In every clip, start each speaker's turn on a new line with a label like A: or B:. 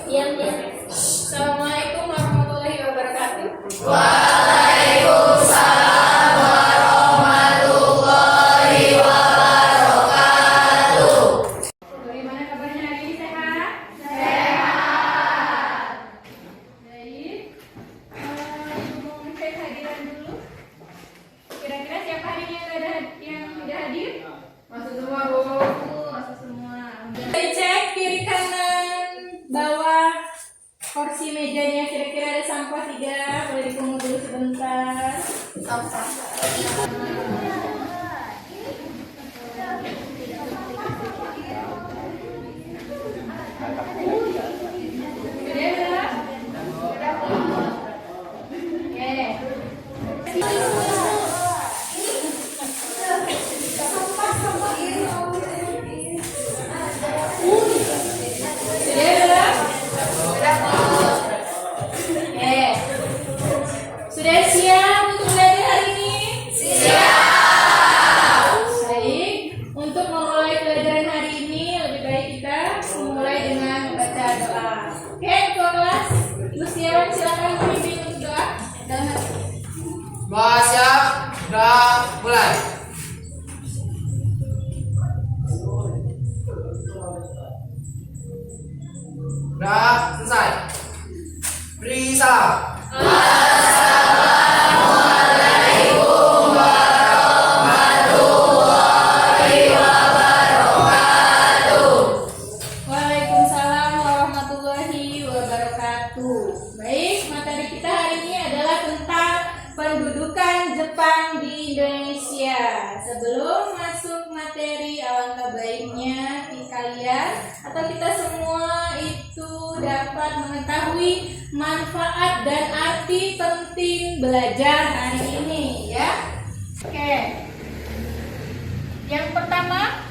A: Diam, diam. Assalamualaikum warahmatullahi wabarakatuh.
B: Waalaikumsalam warahmatullahi wabarakatuh.
A: Bagaimana kabarnya hari ini, sehat?
B: Sehat.
A: Baik. Mau ngecek hadiran dulu. Kira-kira siapa hari ini yang tidak hadir? Masuk semua, Bu. Masuk semua. Cek kiri kanan bawah kursi mejanya, kira-kira ada sampah tidak? Boleh dipungut dulu sebentar. Sudah siap untuk belajar hari ini?
B: Siap.
A: Baik, untuk memulai pelajaran hari ini lebih baik kita memulai dengan membaca doa. Oke, ketua kelas, Ibu Setiawan silakan memimpin untuk doa dalam hati.
C: Semua siap? Sudah mulai. Sudah selesai. Beri salam.
B: Assalamualaikum warahmatullahi wabarakatuh.
A: Waalaikumsalam warahmatullahi wabarakatuh. Baik, materi kita hari ini adalah tentang pendudukan Jepang di Indonesia. Sebelum masuk materi, alangkah baiknya kalian atau kita semua itu dapat mengetahui manfaat dan arti penting belajar hari ini, ya. Oke. Yang pertama,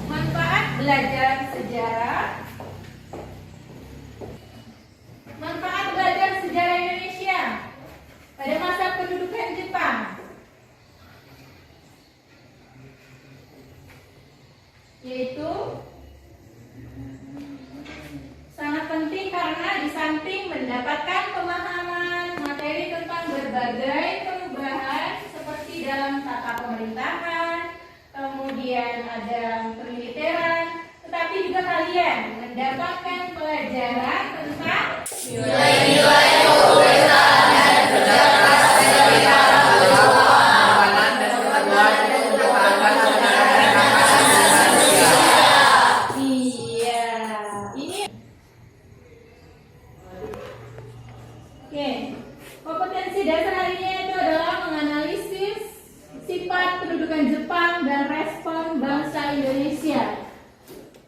A: manfaat belajar sejarah. Manfaat belajar sejarah Indonesia pada masa pendudukan Jepang. Yaitu sangat penting karena di samping mendapatkan pemahaman materi tentang berbagai perubahan seperti dalam tata pemerintahan, kemudian ada pemiliteran, tetapi juga kalian mendapatkan pelajaran tentang
B: Nilai-nilai kebersamaan dan kerja keras serta
C: Perlawanan dan kemajuan untuk mempertahankan kebenaran dan hak asasi manusia.
A: Iya, ini. Oke, kompetensi dasar harinya itu adalah menganalisis sifat pendudukan Jepang dan respon bangsa Indonesia.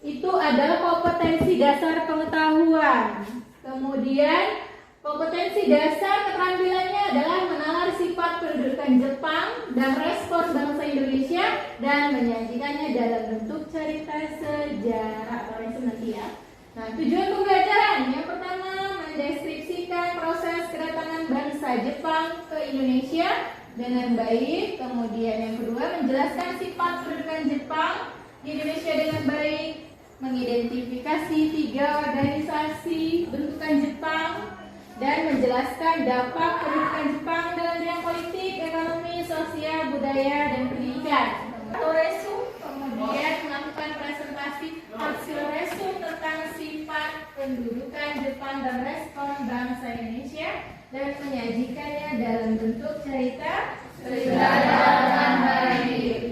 A: Itu adalah kompetensi dasar pengetahuan. Kemudian kompetensi dasar keterampilannya adalah menalar sifat pendudukan Jepang dan respon bangsa Indonesia dan menyajikannya dalam bentuk cerita sejarah atau resume nanti ya. Nah, tujuan pembelajaran yang pertama mendeskripsikan proses kedatangan bangsa Jepang ke Indonesia dengan baik. Kemudian yang kedua menjelaskan sifat pendudukan Jepang di Indonesia dengan baik, mengidentifikasi 3 organisasi bentukan Jepang dan menjelaskan dampak pendudukan Jepang dalam bidang politik, ekonomi, sosial, budaya, dan pendidikan. Atau resum, kemudian melakukan presentasi hasil resum tentang sifat pendudukan Jepang dan respon bangsa Indonesia dan menyajikannya dalam bentuk cerita dengan baik.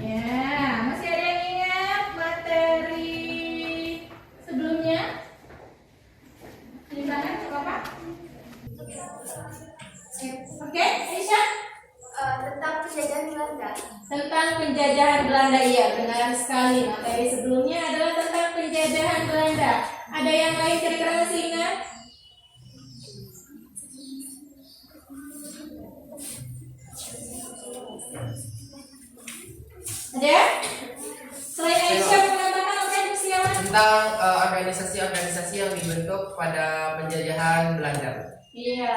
A: Ya, masih ada yang ingat materi sebelumnya? Silakan, Bapak. Oke, Aisyah?
B: tentang penjajahan Belanda.
A: Tentang penjajahan Belanda, iya benar sekali. Materi sebelumnya adalah tentang penjajahan Belanda. Ada yang lain kira-kira masih ingat? Ada? Selain Aisyah menambahkan apa Siawan?
C: Tentang organisasi-organisasi yang dibentuk pada penjajahan Belanda.
A: Iya,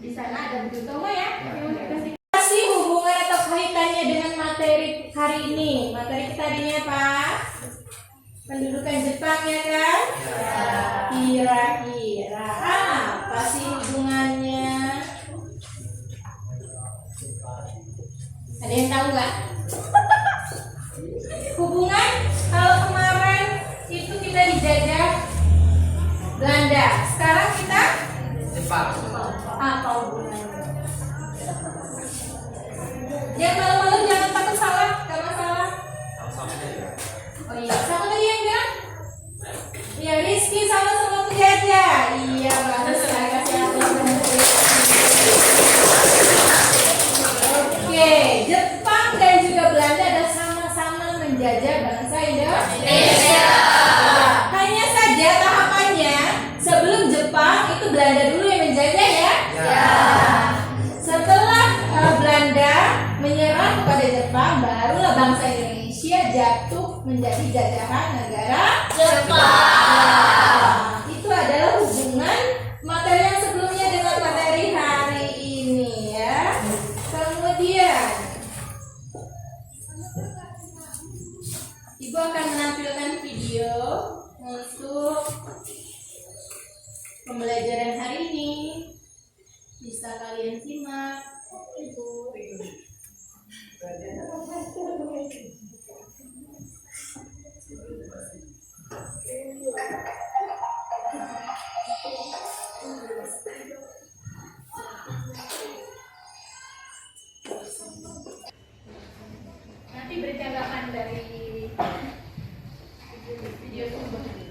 A: di sana ada Bu Tomo ya. Yang dikasih kasih hubungan atau kaitannya dengan materi hari ini. Materi kita hari ini apa? pendudukan Jepang ya kan? Kira-kira apa sih hubungannya? Ada yang tahu nggak? Hubungan kalau kemarin itu kita dijajah Belanda, sekarang kita
C: Jepang.
A: apa hubungannya? Jangan malu-malu, jangan takut salah, karena salah. Oh iya, sama tadi yang bilang? Iya, Rizky sama penjajah. Iya, bagus. Saya kasih apresiasi. Oke, Jepang dan juga Belanda ada sama-sama menjajah bangsa Indonesia. Hanya saja tahapannya sebelum Jepang itu Belanda dulu yang menjajah ya. Setelah Belanda menyerah kepada Jepang, barulah bangsa Indonesia jatuh menjadi jajahan negara Jepang. Itu adalah hubungan materi yang sebelumnya dengan materi hari ini ya. Kemudian Ibu akan menampilkan video untuk pembelajaran hari ini. Bisa kalian simak. Ibu. Nanti beri tanggapan dari video tersebut.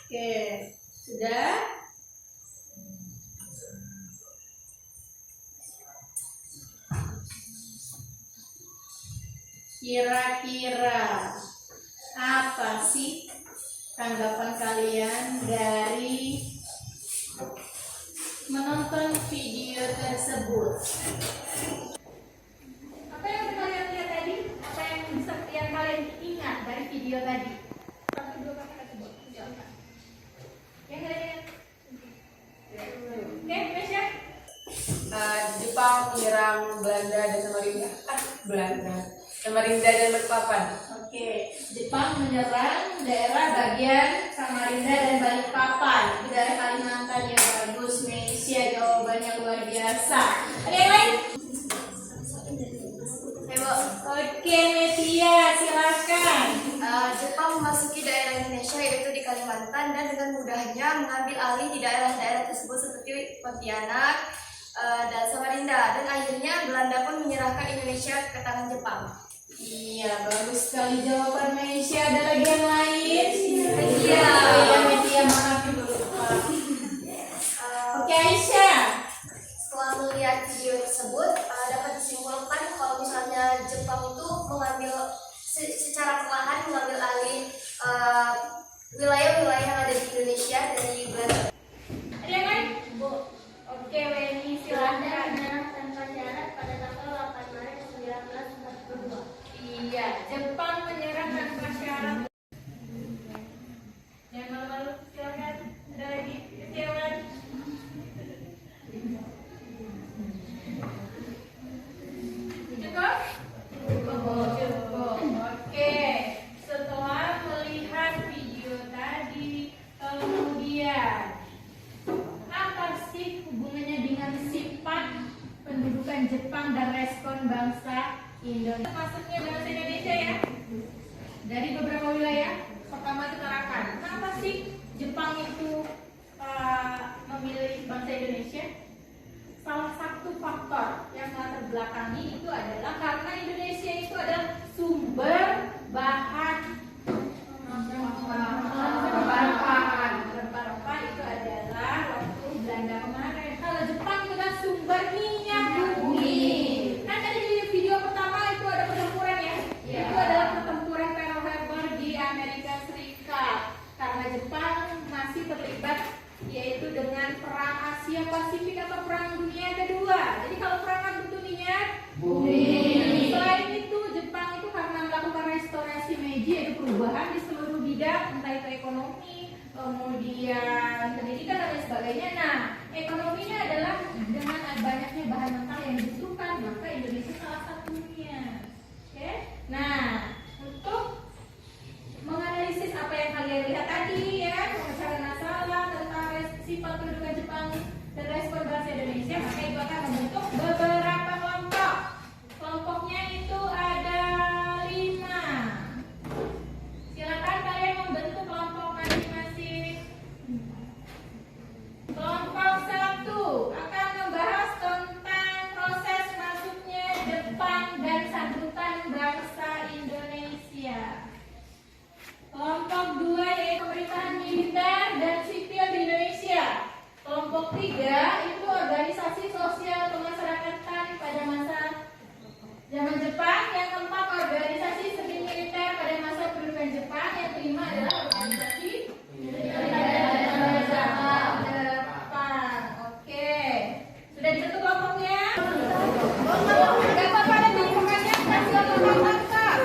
A: Oke, sudah? Kira-kira apa sih tanggapan kalian dari menonton video tersebut? Apa yang kalian lihat tadi? Apa yang kalian ingat dari video tadi? Yang kalian oke, Mesya?
C: Jepang menyerang Belanda dan Samarinda. Belanda. Samarinda dan Balikpapan.
A: Oke, Jepang menyerang daerah bagian Samarinda dan Balikpapan. Itu daerah Kalimantan yang bagus, Indonesia jawabannya luar biasa. Ada yang lain?
B: Ayo,
A: Oke, Metia, silakan.
B: Jepang memasuki daerah Indonesia yaitu di Kalimantan dan dengan mudahnya mengambil alih di daerah-daerah tersebut seperti Pontianak dan Samarinda, dan akhirnya Belanda pun menyerahkan Indonesia ke tangan Jepang.
A: Iya, bagus sekali jawaban Metia. Ada lagi yang lain?
B: Iya.
A: Ya, Metia, maaf dulu. Oke, Aisyah.
B: Setelah melihat video tersebut, dapat disimpulkan kalau misalnya Jepang itu mengambil secara perlahan mengambil alih wilayah-wilayah yang ada di Indonesia dari Belanda.
A: Ada yang lain? Bu. Oke, Weni, silakan.
B: Tanpa syarat pada tanggal 8 Maret 1942.
A: Iya, Jepang menyerang tanpa syarat. Jangan malu-malu, silakan. Ada lagi kecewa? Cukup? Cukup. Oke. Setelah melihat video tadi, kemudian apa sih hubungannya dengan sifat pendudukan Jepang dan respon bangsa Indonesia? Masuknya bahasa Indonesia ya. Dari beberapa wilayah, pertama kita akan. Kenapa sih Jepang itu memilih bangsa Indonesia? Salah satu faktor yang melatar belakangi itu adalah karena Indonesia itu adalah sumber bahan rempah-rempah itu adalah waktu Belanda kemarin. Kalau Jepang itu kan sumber minyak bumi. Kan tadi di video pertama itu ada pertempuran ya. Itu adalah pertempuran Pearl Harbor di Amerika Serikat. Karena Jepang masih terlibat yaitu dengan perang Asia Pasifik atau perang dunia kedua. Jadi kalau perang apa butuh minyak bumi. Selain itu Jepang itu karena melakukan restorasi Meiji, yaitu perubahan di seluruh bidang, entah itu ekonomi, kemudian pendidikan dan lain sebagainya. Nah, ekonominya adalah dengan banyaknya bahan mentah yang dibutuhkan, maka Indonesia salah satunya. Oke. Nah, untuk menganalisis apa yang kalian lihat tadi ya, pemecahan masalah tentang sifat pendudukan Jepang dan respon bangsa Indonesia, maka itu akan membentuk beberapa kelompok. Kelompoknya itu ada 5. Silakan kalian membentuk kelompok masing-masing. Kelompok 1 akan membahas tentang proses masuknya Jepang dan sambutan bangsa Indonesia. Kelompok 2 yaitu pemerintahan militer dan sipil di Indonesia. Kelompok 3 itu organisasi sosial kemasyarakatan pada masa zaman Jepang. Yang keempat organisasi seni militer pada masa pendudukan Jepang. Yang kelima adalah organisasi militer Jepang. Oke, sudah dibentuk kelompoknya? Gak apa-apa, ada lingkungannya kasih kakak-kakak.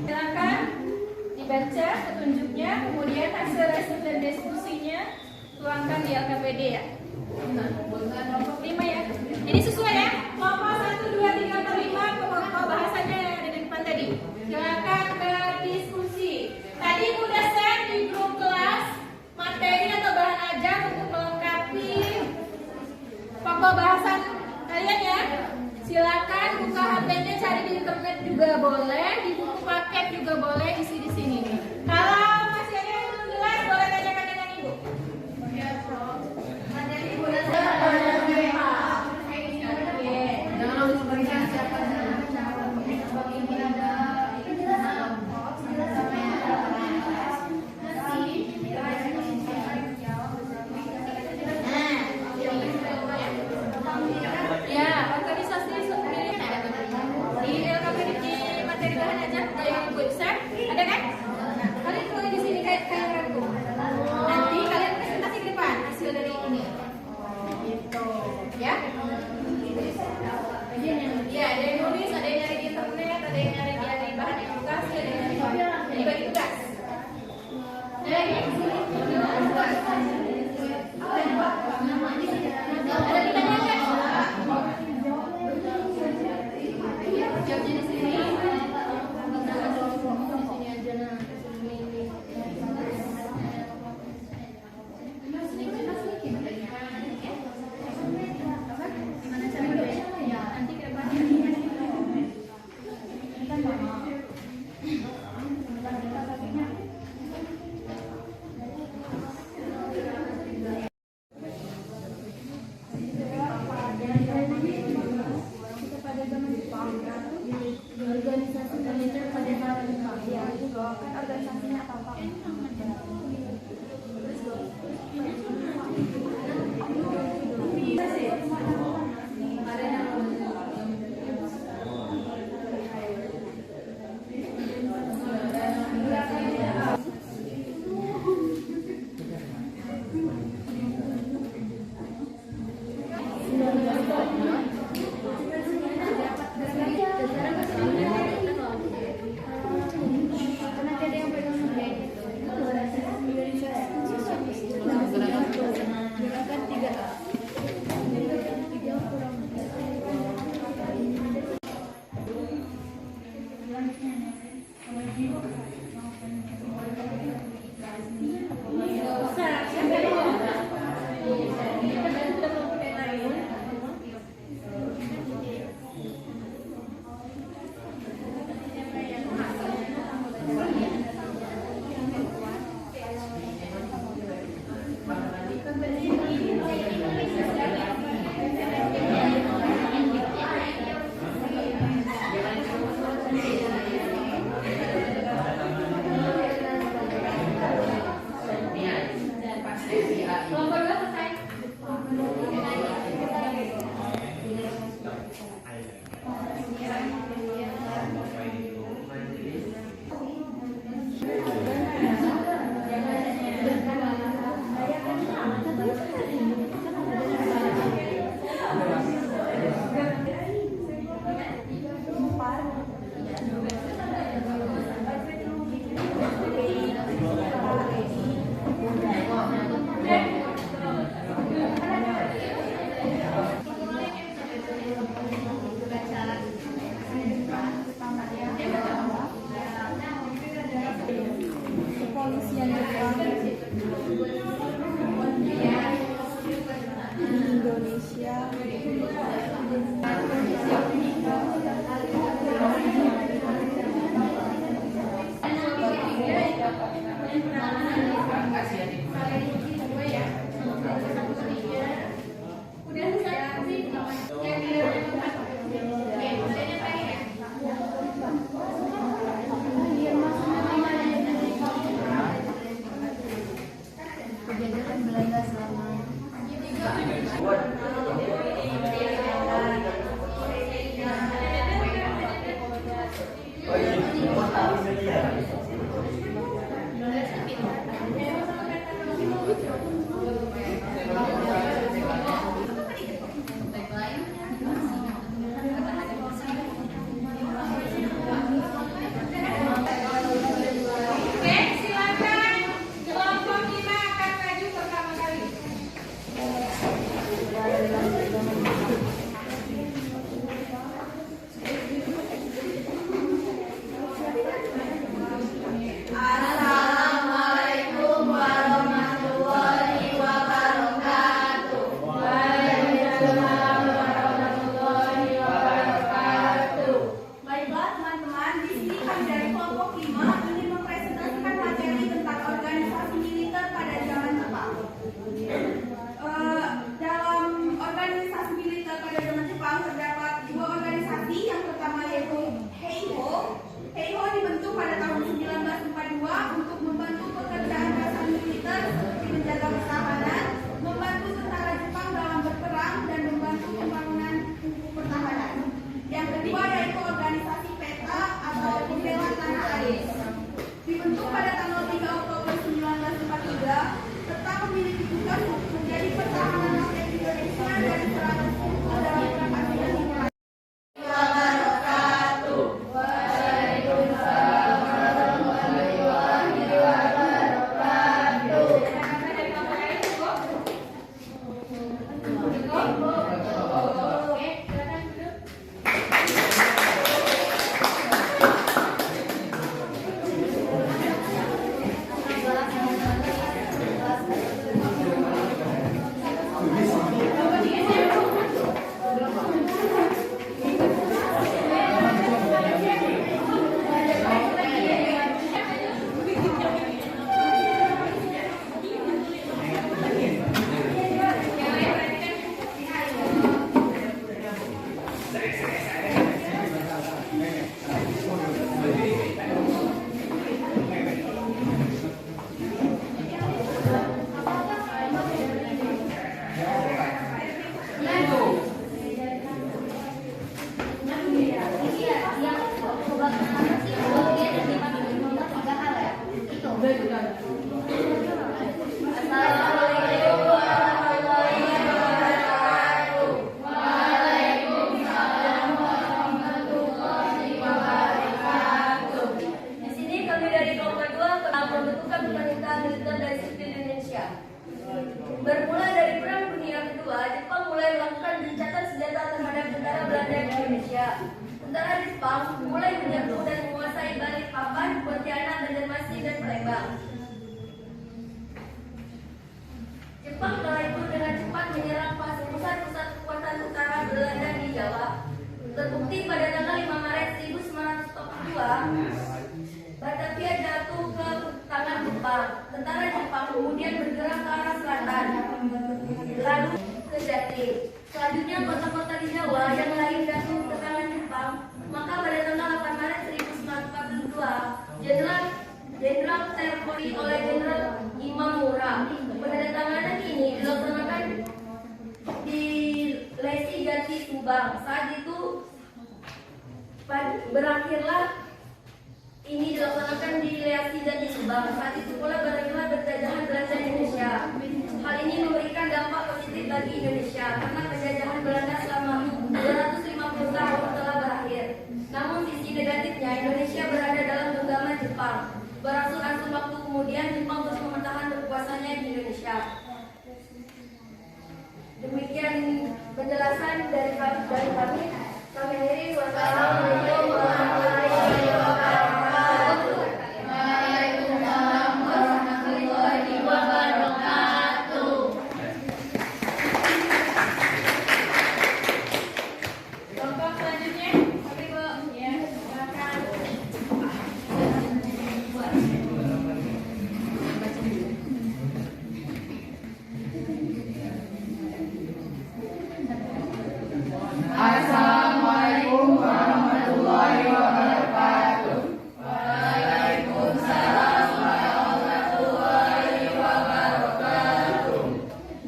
A: Silakan dibaca petunjuknya, kemudian hasil riset dan diskusinya tuangkan di LKPD ya. Kelompok 5 ya. Jadi sesuai ya. Kelompok 1, 2, 3, 4, 5 kelompok bahasanya yang ada di depan tadi. Silakan berdiskusi. Tadi udah share di grup kelas pokok bahasan kalian ya. Silakan buka HP-nya, cari di internet juga boleh, di buku paket juga boleh, isi di sini. Kalau masih ada yang belum jelas, boleh tanyakan dengan ibu. Ya, organisasi ini di LKPD di materi bahan aja yang website ada kan? Kalian boleh di sini kayak rangkum. Nanti kalian presentasi ke depan hasil dari ini. Gitu, ya? Ya, ada yang nulis, ada yang nyari di internet, ada yang nyari di bahan edukasi, ada yang nyari bagi tugas. Ada yang ada ditanyakan? Jawabnya di sini. Gimana caranya? Nanti ke depannya. Organisasi manajer pada saat ya juga kan organisasinya apa Kelompok 2 selesai. Kepolisian Jepang Indonesia penjajahan Belanda selama
B: Assalamualaikum warahmatullahi Indonesia. Bermula dari Perang Dunia Kedua, Jepang mulai melakukan gencatan senjata terhadap tentara Belanda di Indonesia. Tentara Jepang mulai menyerbu dan menguasai Balikpapan, Pontianak, Banjarmasin, dan Palembang. Jepang kala itu dengan cepat menyerang pusat-pusat kekuatan utara Belanda di Jawa. Terbukti pada tanggal 5 Maret 1942, Batavia jatuh ke tangan Jepang. Tentara Jepang kemudian bergerak ke arah selatan, lalu ke Jatim. Selanjutnya kota-kota di Jawa yang lain jatuh ke tangan Jepang. Maka pada tanggal 8 Maret 1942, Jenderal terpilih oleh Jenderal Imamura. Penandatanganan ini dilaksanakan di Lesi Jati Subang. Saat itu berakhirlah Saat itu pula berakhirlah penjajahan Belanda di Indonesia. Hal ini memberikan dampak positif bagi Indonesia karena penjajahan Belanda selama 250 tahun telah berakhir. Namun sisi negatifnya, Indonesia berada dalam genggaman Jepang. Berangsur-angsur waktu kemudian Jepang terus mempertahankan kekuasaannya di Indonesia. Demikian penjelasan dari kami. Kami akhiri. Wassalamualaikum warahmatullahi wabarakatuh.
A: Waalaikumsalam warahmatullahi wabarakatuh. Kelompok selanjutnya, Bu. Ya, silakan.
C: Assalamualaikum warahmatullahi wabarakatuh.
A: Waalaikumsalam warahmatullahi wabarakatuh.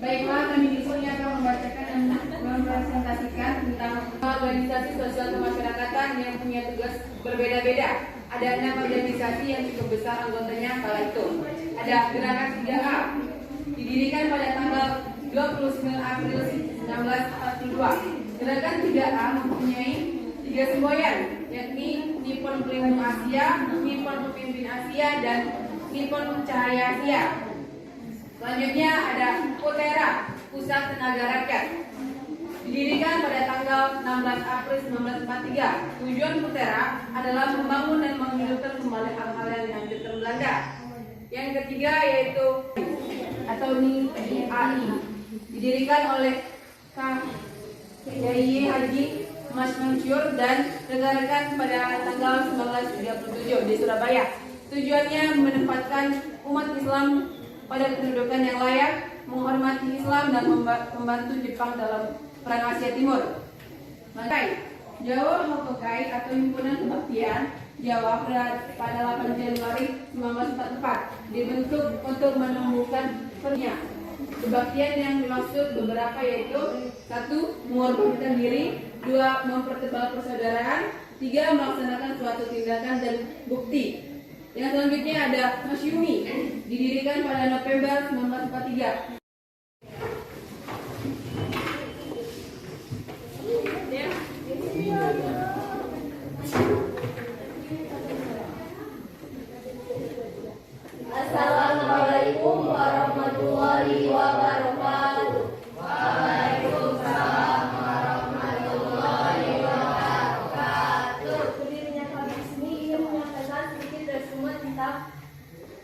D: Baiklah, kami di sini akan membacakan dan mempresentasikan tentang organisasi sosial kemasyarakatan yang punya tugas berbeda-beda. Ada 6 organisasi yang cukup besar anggotanya kala itu. Ada Gerakan 3A, didirikan pada tanggal 29 April 1942. Gerakan 3A mempunyai 3 semboyan, yakni Nippon Pelindung Asia, Nippon Pemimpin Asia, dan Nippon Cahaya Asia. Selanjutnya ada Putera, Pusat Tenaga Rakyat. Didirikan pada tanggal 16 April 1943. Tujuan Putera adalah membangun dan menghidupkan kembali hal-hal yang dihancurkan Belanda. Yang ketiga yaitu atau NIAI. Didirikan oleh Kiai Haji Mas Mansur dan rekan-rekan pada tanggal 1937 di Surabaya. Tujuannya menempatkan umat Islam pada kedudukan yang layak, menghormati Islam dan membantu Jepang dalam Perang Asia Timur. Jawa Hotokai atau Himpunan Kebaktian Jawa pada 8 Januari 1944 dibentuk untuk menumbuhkan pernya. Kebaktian yang dimaksud beberapa yaitu 1. Mengorbankan diri, 2. Mempertebal persaudaraan, 3. Melaksanakan suatu tindakan dan bukti. Yang selanjutnya ada Masyumi, didirikan pada November 1943.
B: Assalamualaikum warahmatullahi wabarakatuh.
A: Waalaikumsalam warahmatullahi wabarakatuh.
B: Berdirinya kami di sini ingin menyampaikan sedikit resume tentang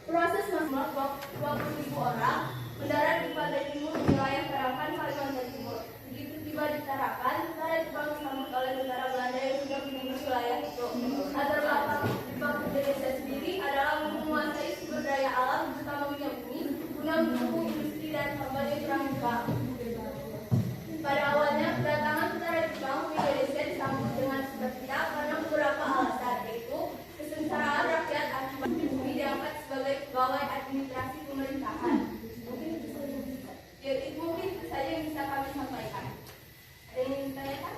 B: proses masuk 20.000 orang mendarat di pantai timur wilayah Tarakan, Kalimantan Timur. Begitu tiba di Tarakan, tentara Jepang disambut oleh tentara Belanda yang sudah menembus wilayah itu. Latar belakang Jepang Indonesia sendiri adalah menguasai sumber daya alam terutama minyak bumi guna mendukung industri dan kembali perang Jepang. Pada awalnya kedatangan tentara Jepang ke Indonesia disambut dengan sukacita karena beberapa alasan, yaitu kesengsaraan rakyat akibat bumi diangkat sebagai pegawai administrasi pemerintahan. Mungkin itu saja yang bisa kami sampaikan. Ada yang ingin ditanyakan?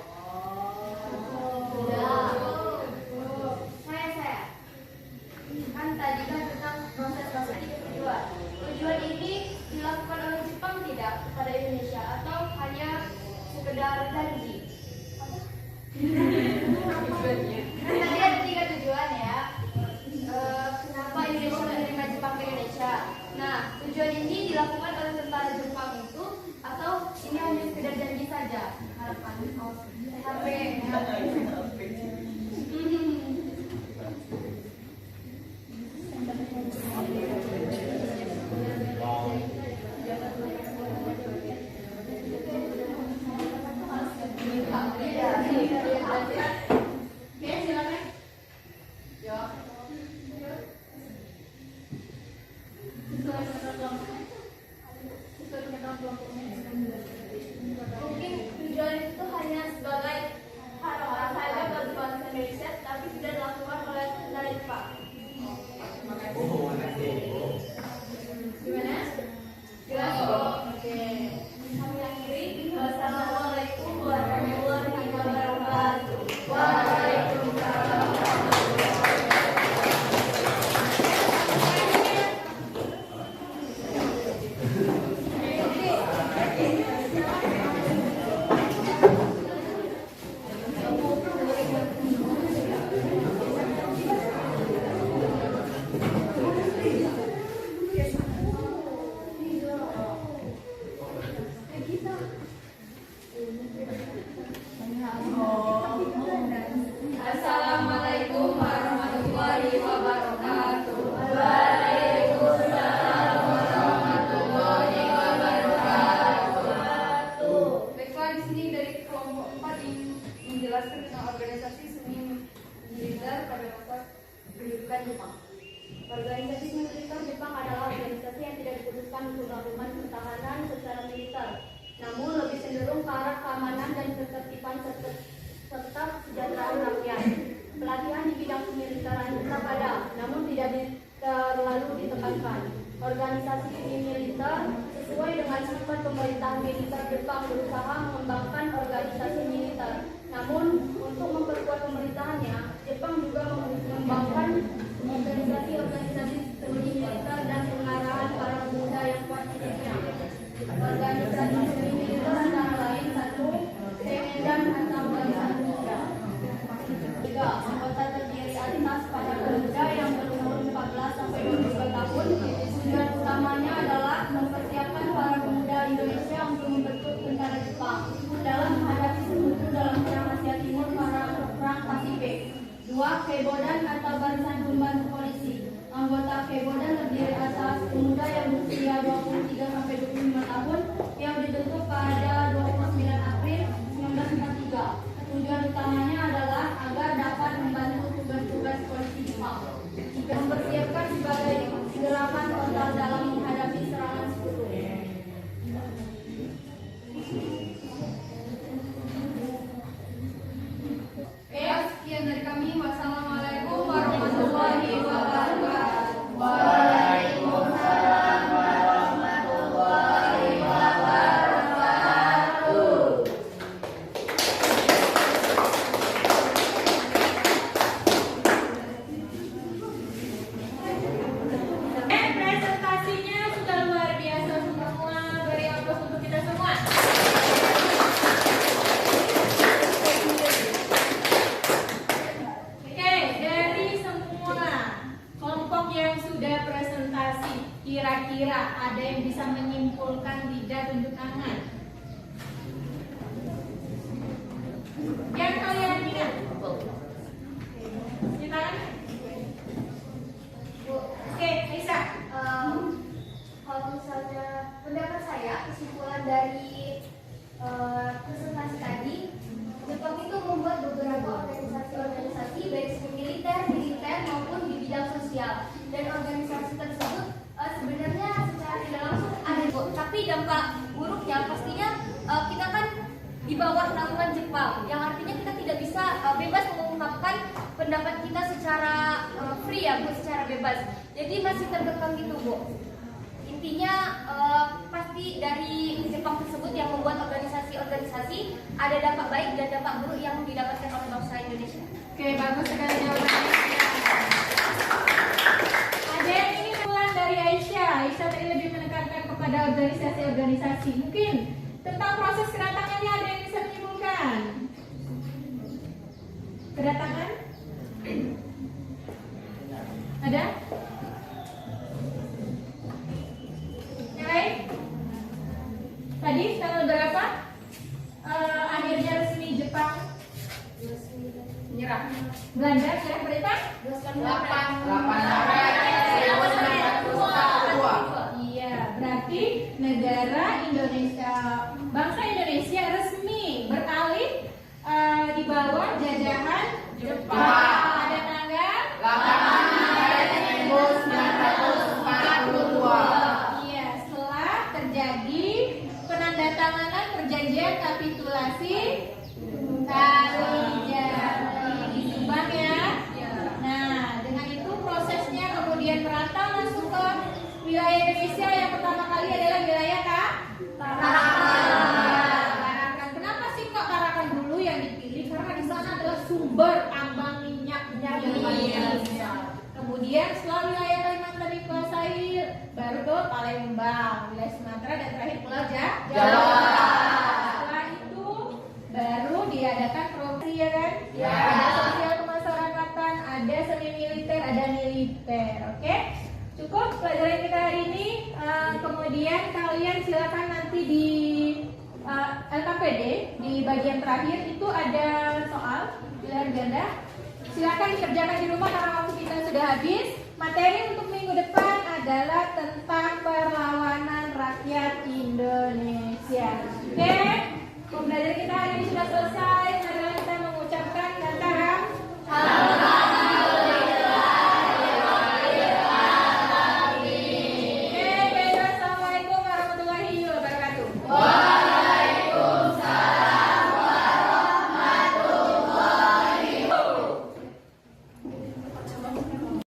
B: Saya. Kan tadi tentang proses tujuan. Tujuan ini dilakukan oleh Jepang tidak kepada Indonesia atau hanya sekedar janji? Tadi ada 3 tujuan ya. Kenapa Indonesia menerima Jepang ke Indonesia? Nah, tujuan ini dilakukan dilakukan oleh tentara Jepang itu, atau ini hanya sekedar janji saja? Harapannya THP.
A: Oke, silakan.
B: Mungkin tujuan itu hanya sebagai harapan saja bagi bangsa Indonesia, tapi tidak dilakukan oleh tentara Jepang.
A: Gimana?
B: Jelas kok. Oke. Kami akhiri. Wassalamualaikum warahmatullahi wabarakatuh. Waalaikumsalam. Assalamualaikum warahmatullahi wabarakatuh. Waalaikumsalam warahmatullahi wabarakatuh.
D: Baiklah, di sini dari kelompok 4 ingin menjelaskan tentang organisasi seni militer pada masa pendudukan Jepang.
B: Organisasi militer Jepang adalah organisasi yang tidak diputuskan untuk gabungan pertahanan secara militer, namun lebih cenderung ke arah keamanan dan ketertiban serta kesejahteraan rakyat. Pelatihan di bidang kemiliteran tetap ada, namun tidak terlalu ditekankan. Organisasi militer sesuai dengan sifat pemerintahan militer Jepang berusaha mengembangkan organisasi militer. Namun untuk memperkuat pemerintahannya, Jepang juga mengembangkan organisasi-organisasi seni militer dan pengarahan para pemuda yang kuat fisiknya. Organisasi seni militer antara lain 1. Semendan atau Barisan Muda. 3. Anggota terdiri atas para pemuda yang berumur 14 sampai 22 tahun. Tujuan utamanya adalah mempersiapkan para pemuda Indonesia untuk membentuk tentara Jepang dalam menghadapi sekutu dalam perang Asia Timur pada perang Pasifik. 2. Kebodan atau Barisan Pembantu Polisi. Anggota Kebodan terdiri atas pemuda yang berusia 23 sampai 25 tahun yang dibentuk pada 29 April 1943. Tujuan utamanya adalah agar dapat membantu tugas-tugas polisi Jepang. 3. Mempersiapkan sebagai gerakan total dalam menghadapi serangan sekutu.
D: Oke, sekian dari kami. Wassalamualaikum warahmatullahi wabarakatuh.
B: Waalaikumsalam warahmatullahi wabarakatuh.
A: Presentasinya sudah luar biasa semua. Beri aplaus untuk kita semua. Oke, dari semua kelompok yang sudah presentasi, kira-kira ada yang bisa menyimpulkan tidak tunjuk tangan? Yang kalian ingat? Silakan. Oke, Aisyah.
B: Kalau misalnya pendapat saya, kesimpulan dari presentasi tadi, Jepang itu membuat beberapa organisasi baik seni militer maupun di bidang sosial, dan organisasi tersebut sebenarnya secara tidak langsung ada, tapi dampak buruknya pastinya kita kan di bawah naungan Jepang, yang artinya kita tidak bisa bebas mengungkapkan pendapat kita secara free ya Bu, secara bebas. Jadi masih terkekang gitu Bu. Intinya pasti dari Jepang tersebut yang membuat organisasi-organisasi ada dampak baik dan dampak buruk yang didapatkan oleh bangsa Indonesia.
A: Oke, bagus sekali jawabannya. Ada yang ingin ulang dari Aisyah. Aisyah tadi lebih menekankan kepada organisasi-organisasi. Mungkin tentang proses kedatangannya ada yang bisa menyimpulkan? Kedatangan? Ada? Yang lain? Belanda sekarang berita
C: 8
A: Iya, berarti negara Indonesia, bangsa Indonesia resmi beralih di bawah jajahan Jepang pada tanggal
C: 8
A: Iya, setelah terjadi penandatanganan perjanjian kapitulasi Kalijaga di Subang ya. Nah, dengan itu prosesnya kemudian merata masuk ke wilayah Indonesia. Yang pertama kali adalah wilayah Tarakan. Kenapa sih kok Tarakan dulu yang dipilih? Karena di sana adalah sumber tambang minyaknya yang paling banyak. Kemudian setelah wilayah Kalimantan dikuasai, baru ke Palembang, wilayah Sumatera, dan terakhir Pulau Jawa. Setelah itu baru diadakan provinsi ya kan? Ada sosial kemasyarakatan, ada semi militer, ada militer. Oke? Cukup pelajaran kita hari ini. Kemudian kalian silakan nanti di LKPD di bagian terakhir itu ada soal pilihan ganda. Silakan dikerjakan di rumah karena waktu kita sudah habis. Materi untuk minggu depan adalah tentang perlawanan rakyat Indonesia. Oke? Pembelajaran kita hari ini sudah selesai.